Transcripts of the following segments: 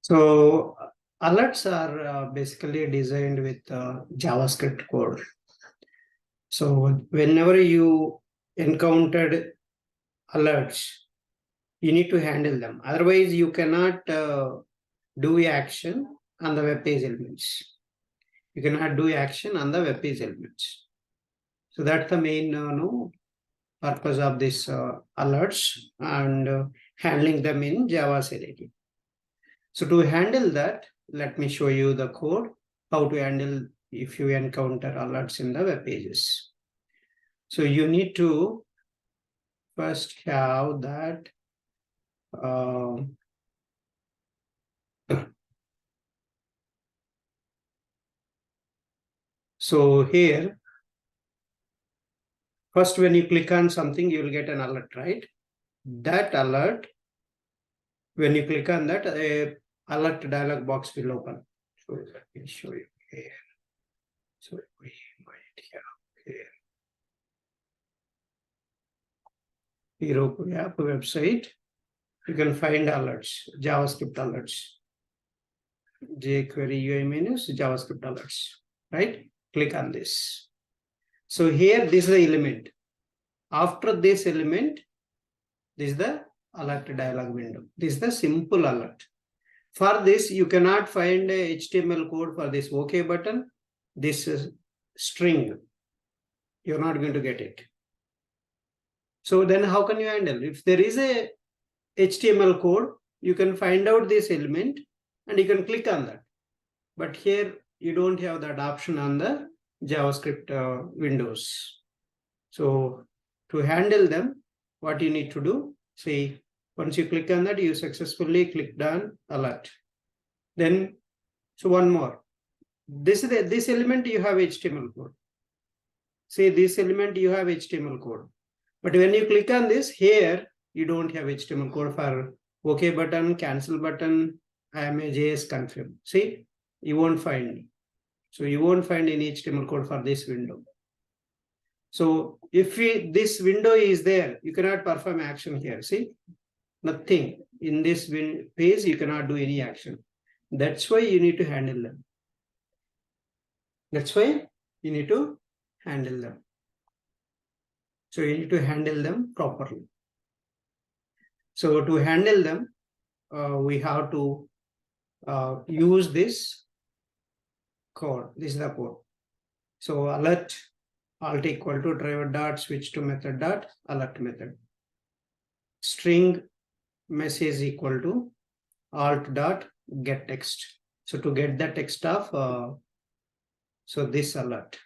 So alerts are basically designed with JavaScript code. So whenever you encountered alerts, you need to handle them. Otherwise, you cannot do action on the web page elements. You cannot do action on the web page elements. So that's the main purpose of this alerts and handling them in Java CLI. So to handle that, let me show you the code, how to handle if you encounter alerts in the web pages. So you need to first have that so here, first when you click on something, you will get an alert, right? That alert, when you click on that, a alert dialog box will open. So let me show you here. So we might have here. Hero app website, you can find alerts, JavaScript alerts. jQuery UI menus, JavaScript alerts, right? Click on this. So here, this is the element. After this element, this is the alert dialog window. This is the simple alert. For this, you cannot find a HTML code for this OK button. This is string. You're not going to get it. So then how can you handle? If there is a HTML code, you can find out this element and you can click on that. But here, you don't have that option on the JavaScript windows. So to handle them, what you need to do, see, once you click on that, you successfully clicked on alert. Then, so one more. This element, you have HTML code. Say this element, you have HTML code. But when you click on this, here, you don't have HTML code for OK button, cancel button, I am a JS confirm. See, you won't find. So you won't find any HTML code for this window. So if this window is there, you cannot perform action here. See, nothing in this page, you cannot do any action. That's why you need to handle them. That's why you need to handle them. So you need to handle them properly. So to handle them, we have to use this code. This is the code. So alert alt equal to driver dot switch to method dot alert method. String message equal to alt dot get text. So to get the text of so this alert.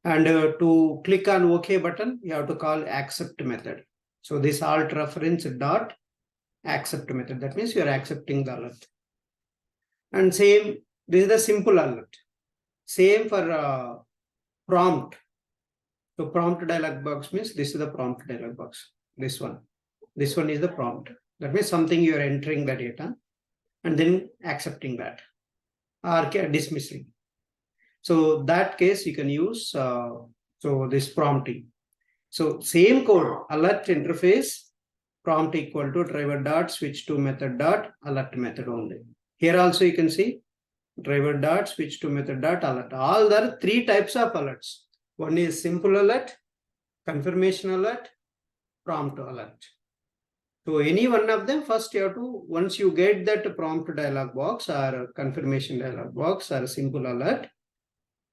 And to click on OK button, you have to call accept method. So this alt reference dot accept method. That means you are accepting the alert. And same, this is the simple alert. Same for prompt. So prompt dialog box means this is the prompt dialog box. This one is the prompt. That means something you are entering the data and then accepting that or dismissing. So that case you can use so this prompting. So same code, alert interface, prompt equal to driver dot switch to method dot alert method only. Here also you can see driver dot switch to method dot alert. All there are three types of alerts. One is simple alert, confirmation alert, prompt alert. So any one of them, first you have to, once you get that prompt dialog box or confirmation dialog box or simple alert,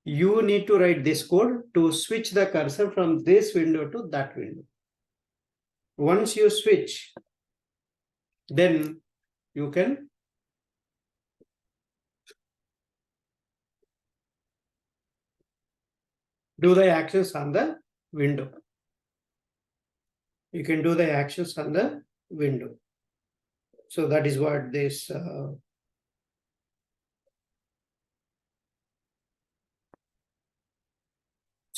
you need to write this code to switch the cursor from this window to that window. Once you switch, then you can do the actions on the window. You can do the actions on the window. So that is what this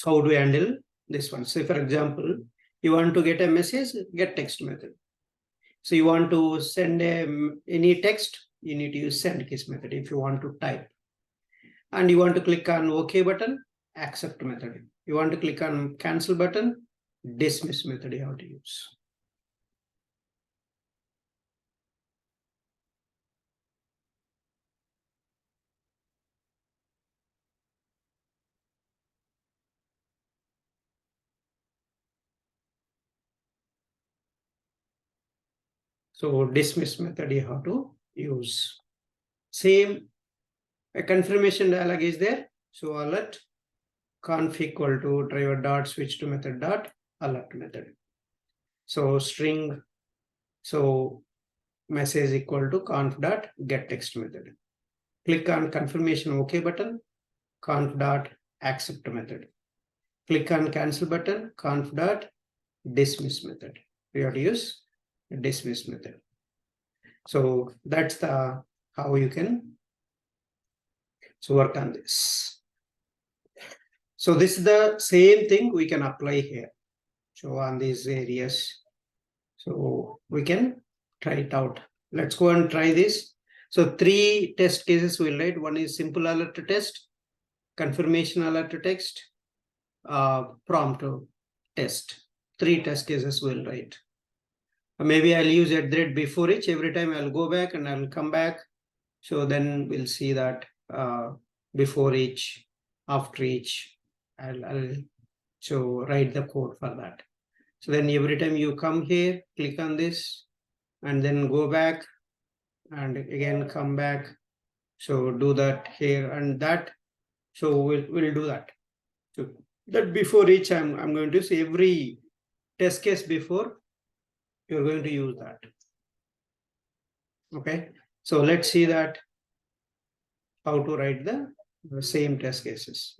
how to handle this one. So for example, you want to get a message, get text method. So you want to send any text, you need to use send case method if you want to type. And you want to click on OK button, accept method. You want to click on cancel button, dismiss method you have to use. So dismiss method you have to use. Same, a confirmation dialog is there. So alert conf equal to driver dot switch to method dot alert method. So string, so message equal to conf dot get text method. Click on confirmation OK button, conf dot accept method. Click on cancel button, conf dot dismiss method. We have to use dismiss method. So that's the how you can work on this. So this is the same thing we can apply here. So on these areas, so we can try it out. Let's go and try this. So 3 test cases we'll write. One is simple alert test, confirmation alert text, prompt test. 3 test cases we'll write. Maybe I'll use before each. Every time I'll go back and I'll come back. So then we'll see that before each, after each, I'll so write the code for that. So then every time you come here, click on this and then go back and again come back. So do that here and that. So we'll do that. So that before each, I'm going to say every test case before you're going to use that. Okay. So let's see that how to write the same test cases.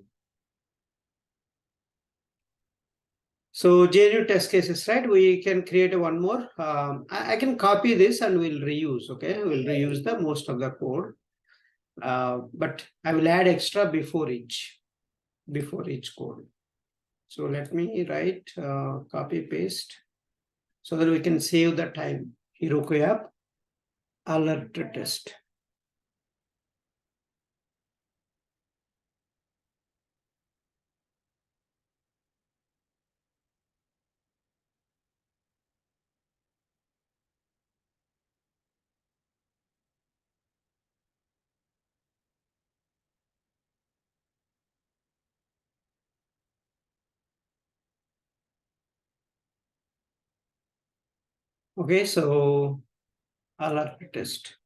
So JNU test cases, right? We can create one more. I can copy this and we'll reuse. Okay, we'll reuse the most of the code, but I will add extra before each code. So let me write copy paste so that we can save the time. Heroku app alert test. Okay, so alert test.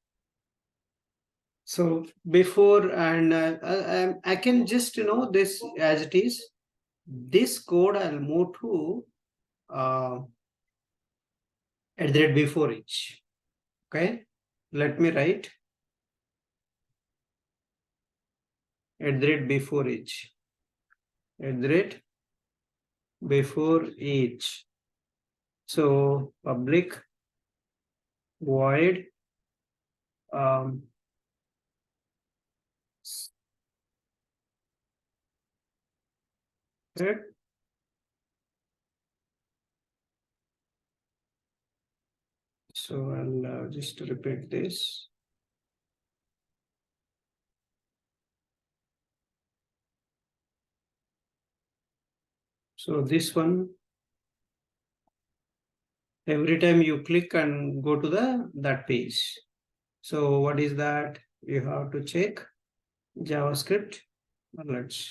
So before and I can just this as it is. This code I'll move to before each. Okay, let me write before each. Before each. So public void set. So I'll just repeat this. So this one, every time you click and go to that page. So what is that? You have to check JavaScript alerts.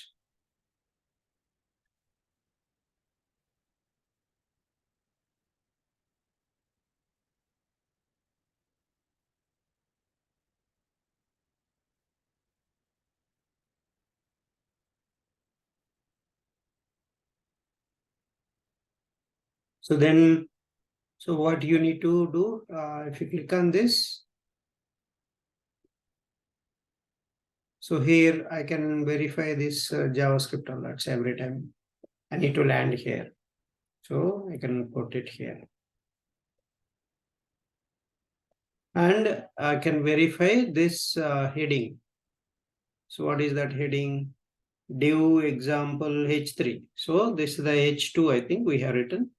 So then, so what you need to do, if you click on this, so here I can verify this JavaScript alerts every time. I need to land here. So I can put it here. And I can verify this heading. So what is that heading? Div example H3. So this is the H2, I think we have written.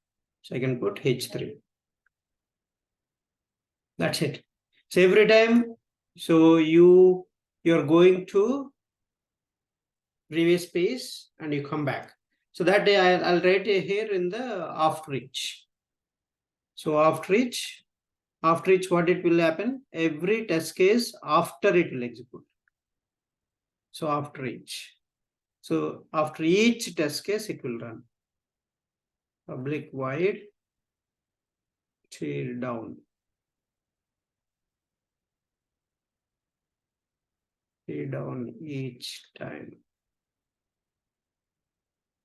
So I can put H3. That's it. So every time, so you're going to previous page and you come back. So that day I'll write here in the after each. So after each, what it will happen? Every test case after it will execute. So after each. So after each test case, it will run. Public void tear down. down each time.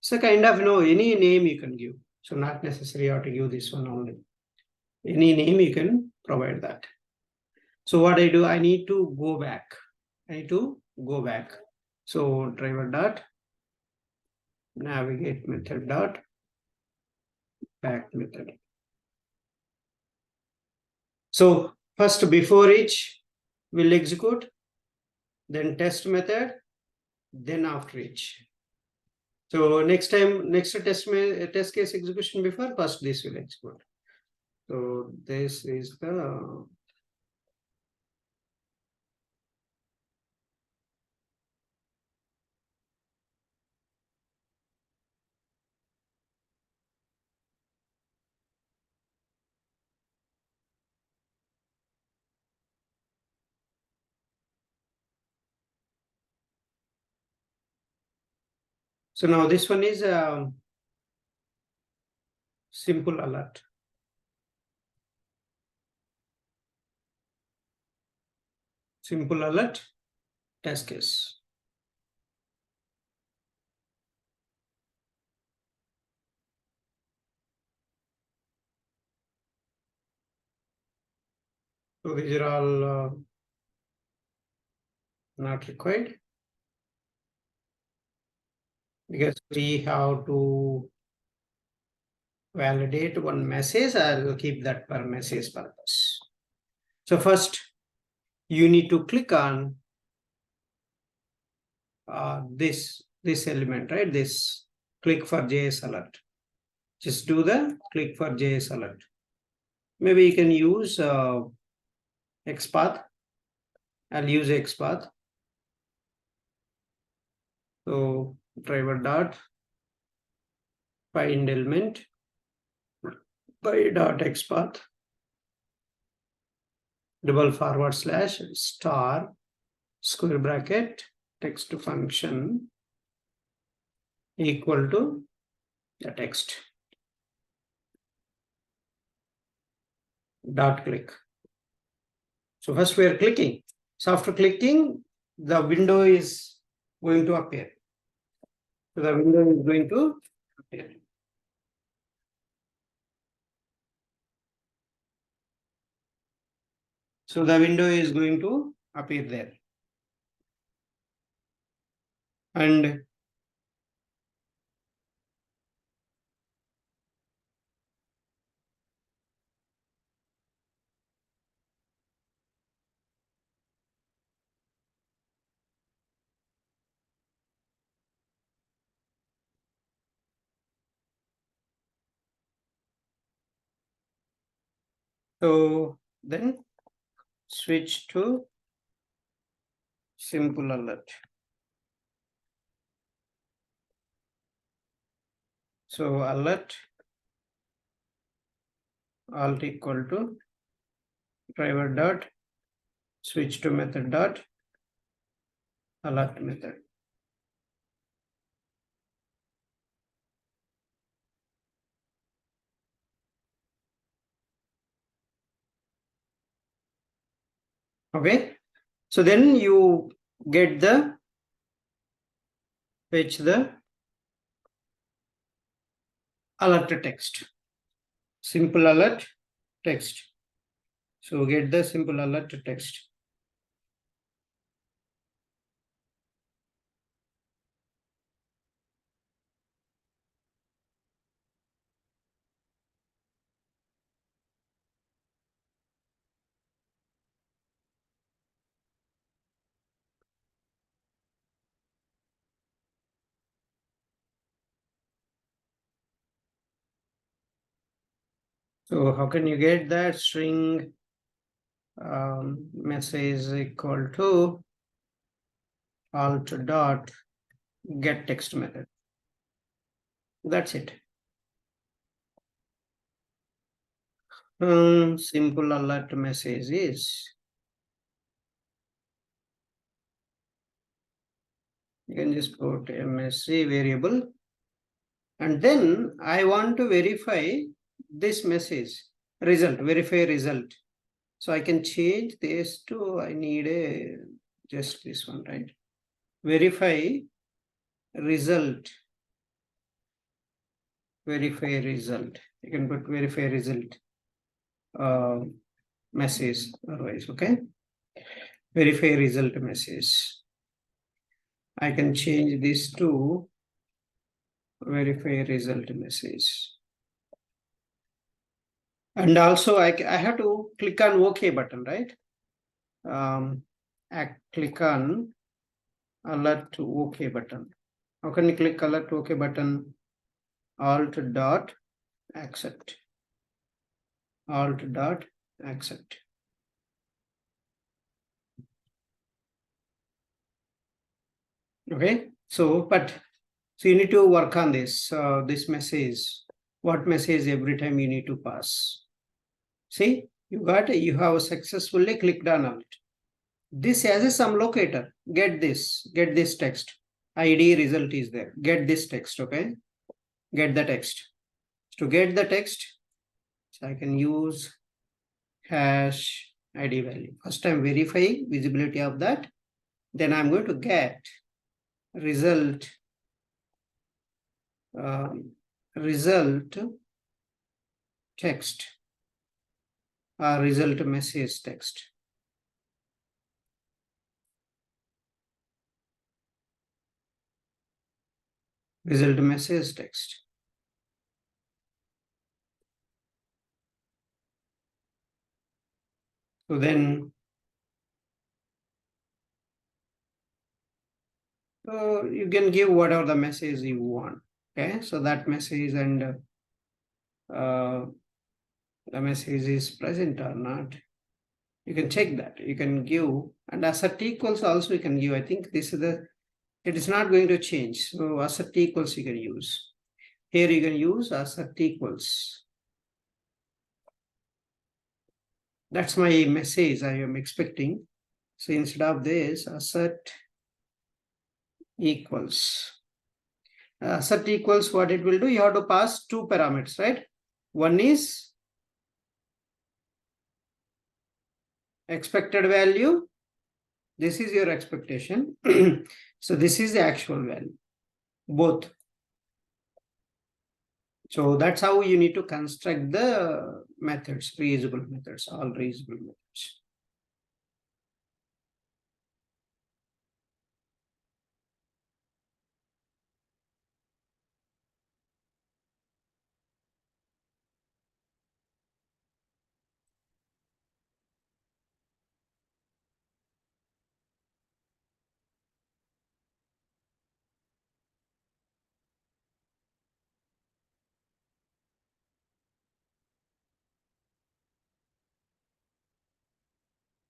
So kind of any name you can give. So not necessary you have to give this one only. Any name you can provide that. So what I do, I need to go back. So driver dot navigate method dot back method. So first before each will execute, then test method, then after each. So next test case execution before, first this will execute. So this is the so now this one is simple alert. Simple alert test case. So these are all not required because we have to validate one message. I will keep that for message purpose. So first you need to click on this element, right? This click for JS alert. Just do the click for JS alert. Maybe you can use XPath. I'll use XPath. So driver dot find element by dot XPath // star square bracket text function equal to the text dot click. So first we are clicking. So after clicking, the window is going to appear. So the window is going to appear. So the window is going to appear there. And so then switch to simple alert. So alert alt equal to driver dot switch to method dot alert method. Okay. So then you get the fetch the alert text. Simple alert text. So get the simple alert text. So how can you get that string message equal to alt dot get text method? That's it. Simple alert message is you can just put MSC variable, and then I want to verify this message result, verify result. So I can change this to I need a just this one, right? Verify result. Verify result. You can put verify result message otherwise, okay? Verify result message. I can change this to verify result message. And also I have to click on OK button, right? Click on alert to OK button. How can you click alert to OK button? Alt dot accept. Alt dot accept. Okay, so so you need to work on this this message. What message every time you need to pass? See, you have successfully clicked on alt. This has a sum locator. Get this text. ID result is there. Get this text, okay? Get the text. To get the text, so I can use hash ID value. First I'm verifying visibility of that. Then I'm going to get result result text or result message text. Result message text. So then you can give whatever the message you want. Okay, so that message and the message is present or not. You can check that. You can give, and assert equals also you can give. I think this is it is not going to change. So assert equals you can use. Here you can use assert equals. That's my message I am expecting. So instead of this, assert equals. Assert equals, what it will do, you have to pass two parameters, right? One is expected value. This is your expectation. So this is the actual value, both. So that's how you need to construct the methods, reusable methods, all reusable methods.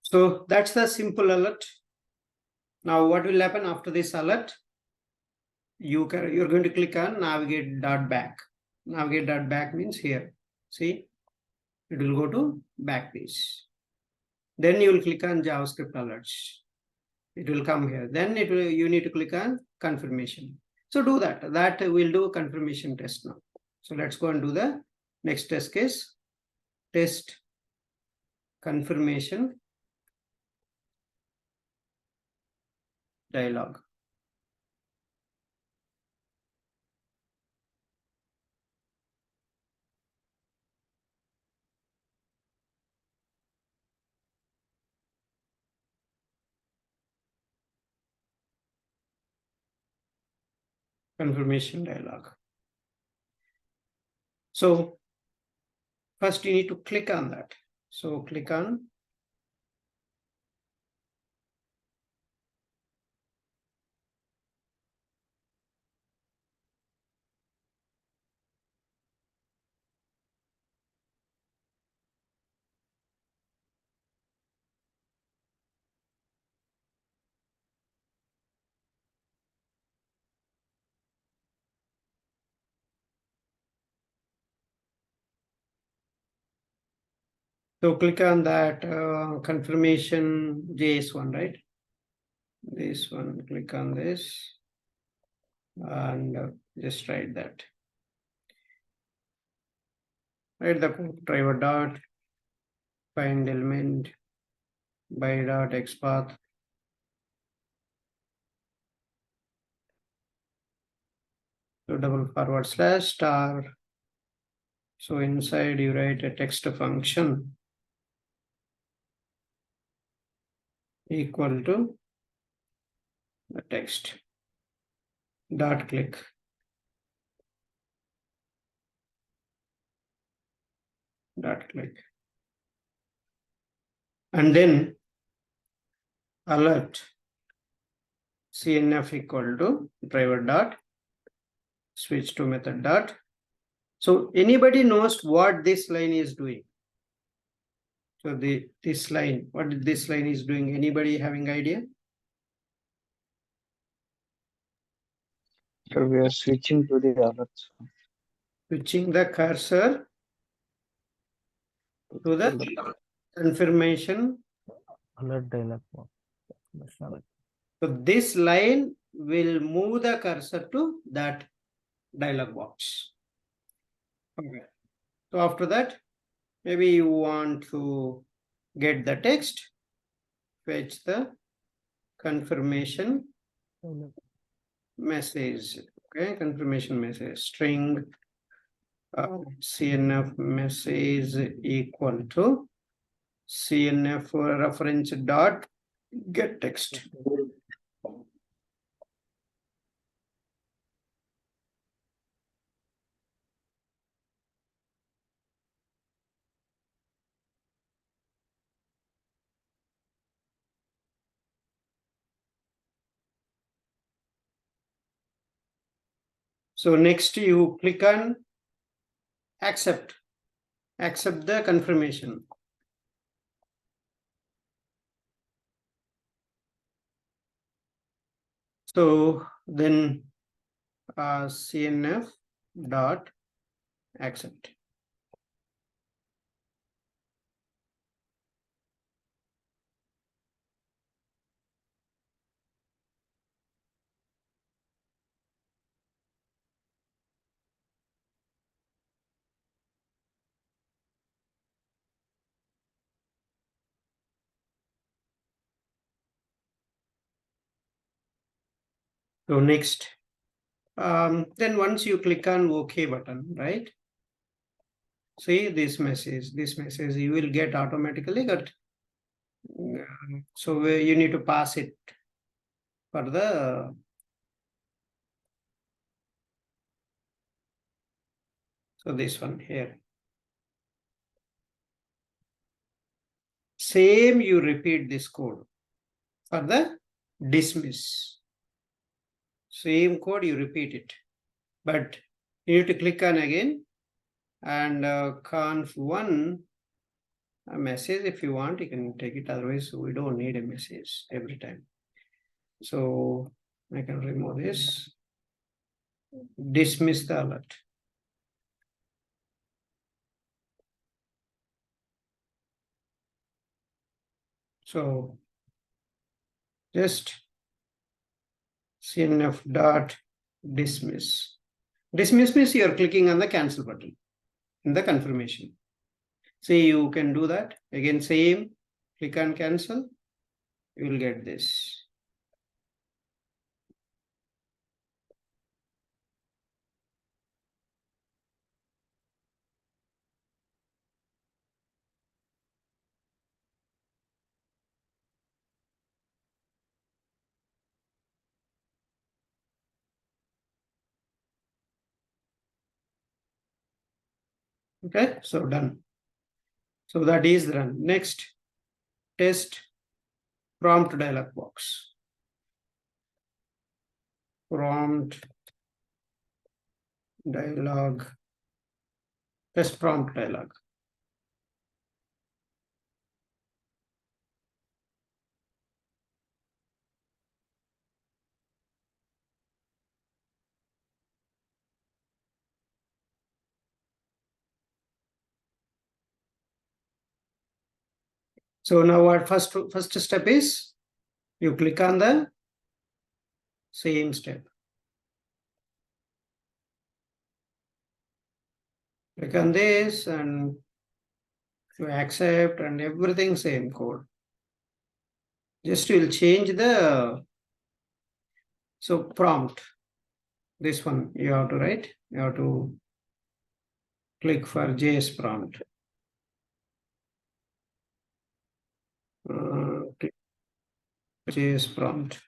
So that's the simple alert. Now what will happen after this alert? You're going to click on navigate dot back. Navigate dot back means here. See, it will go to back page. Then you will click on JavaScript alerts. It will come here. Then you need to click on confirmation. So do that. That we'll do a confirmation test now. So let's go and do the next test case. Test confirmation dialog. Confirmation dialog. So first you need to click on that. So click on click on that confirmation JS one, right? This one, click on this and just write that. Write the code driver dot find element by dot xpath to // So inside you write a text function equal to the text dot click. Dot click. And then alert CNF equal to driver dot switch to method dot. So anybody knows what this line is doing? So this line, what this line is doing? Anybody having idea? So we are switching to the alerts. Switching the cursor to the confirmation. Alert dialog box. So this line will move the cursor to that dialog box. Okay. So after that, maybe you want to get the text, fetch the confirmation message. Okay, confirmation message string CNF message equal to CNF reference dot get text. So next you click on accept the confirmation. So then CNF dot accept. So next, then once you click on OK button, right? See this message, you will get automatically got. So you need to pass it for the so this one here. Same you repeat this code for the dismiss. Same code you repeat it, but you need to click on again and conf1 a message. If you want, you can take it. Otherwise, we don't need a message every time. So I can remove this. Dismiss the alert. So just CNF dot dismiss. Dismiss means you are clicking on the cancel button in the confirmation. See, you can do that. Again, same, click on cancel, you will get this. Okay, so done. So that is done. Next, test prompt dialog box. Prompt dialog, test prompt dialog. So now what first step is, you click on the same step. Click on this and you accept and everything same code. Just you will change the prompt. This one you have to write. You have to click for JS prompt. Click JS prompt.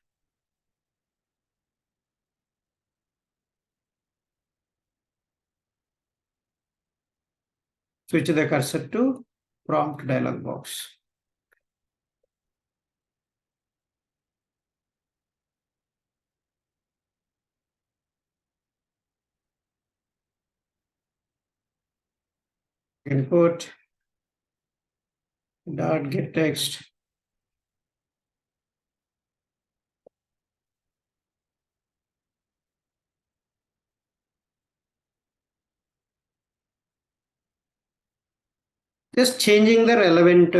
Switch the cursor to prompt dialog box. Input dot get text. Just changing the relevant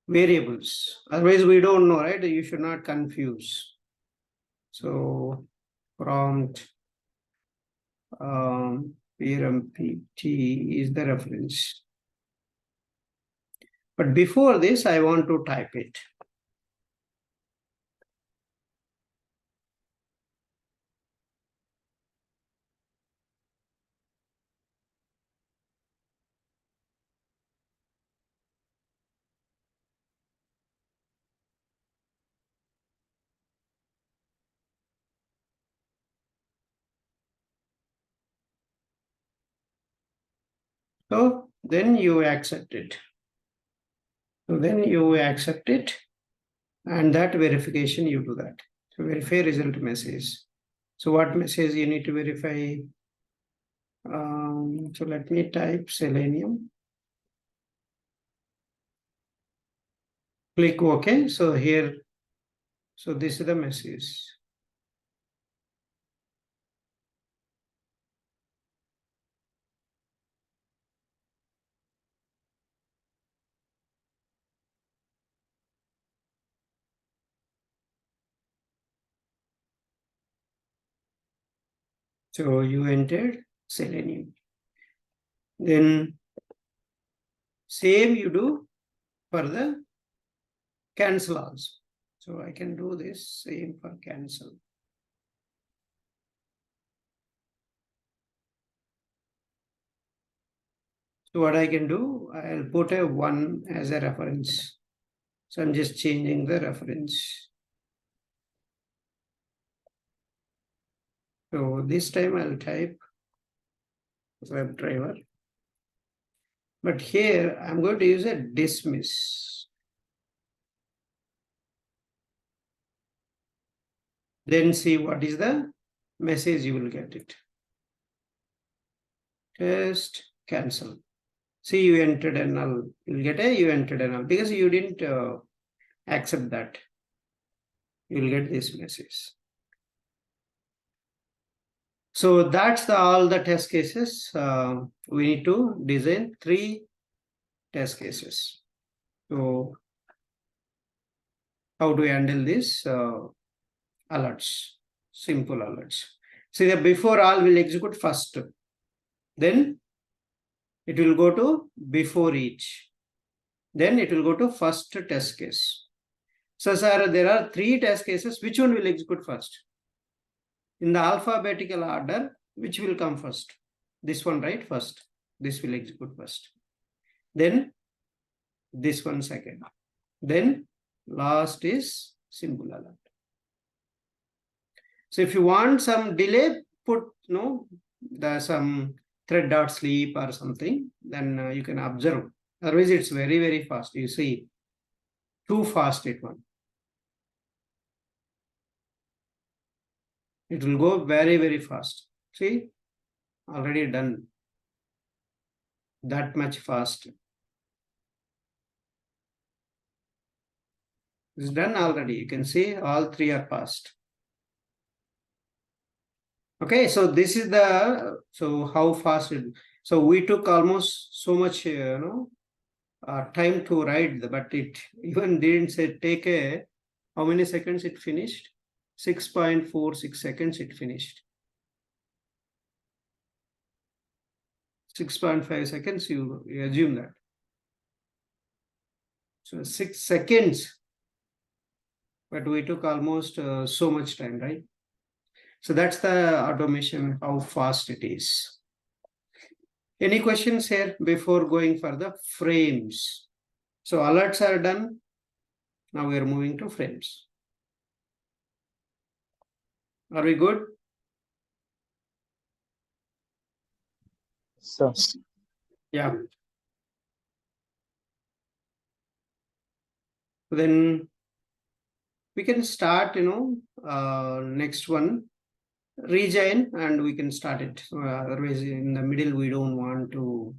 variables. Otherwise, we don't know, right? You should not confuse. So prompt PRMPT is the reference. But before this, I want to type it. So then you accept it. So then you accept it, and that verification you do that. So verify result message. So what message you need to verify? So let me type Selenium. Click OK. So here, so this is the message. So you entered Selenium. Then same you do for the cancel also. So I can do this same for cancel. So what I can do, I'll put a 1 as a reference. So I'm just changing the reference. So this time I'll type WebDriver. But here I'm going to use a dismiss. Then see what is the message you will get it. Test cancel. See, you entered a null. You'll get a you entered a null because you didn't accept that. You'll get this message. So that's all the test cases. We need to design 3 test cases. So how do we handle this? Alerts, simple alerts. See, the before all will execute first. Then it will go to before each. Then it will go to first test case. So, sir, there are 3 test cases. Which one will execute first? In the alphabetical order, which will come first? This one, right? First. This will execute first. Then this one second. Then last is simple alert. So if you want some delay, put some thread.sleep or something, then you can observe. Otherwise, it's very, very fast. You see, too fast it one. It will go very, very fast. See, already done. That much fast. It's done already. You can see all 3 are passed. Okay, so this is the, so how fast it, so we took almost so much, time to write, but it even didn't say take a, how many seconds it finished? 6.46 seconds it finished. 6.5 seconds, you assume that. So 6 seconds, but we took almost so much time, right? So that's the automation, how fast it is. Any questions here before going for the frames? So alerts are done. Now we are moving to frames. Are we good? So, Yeah. Then we can start, next one, rejoin, and we can start it. Otherwise, in the middle, we don't want to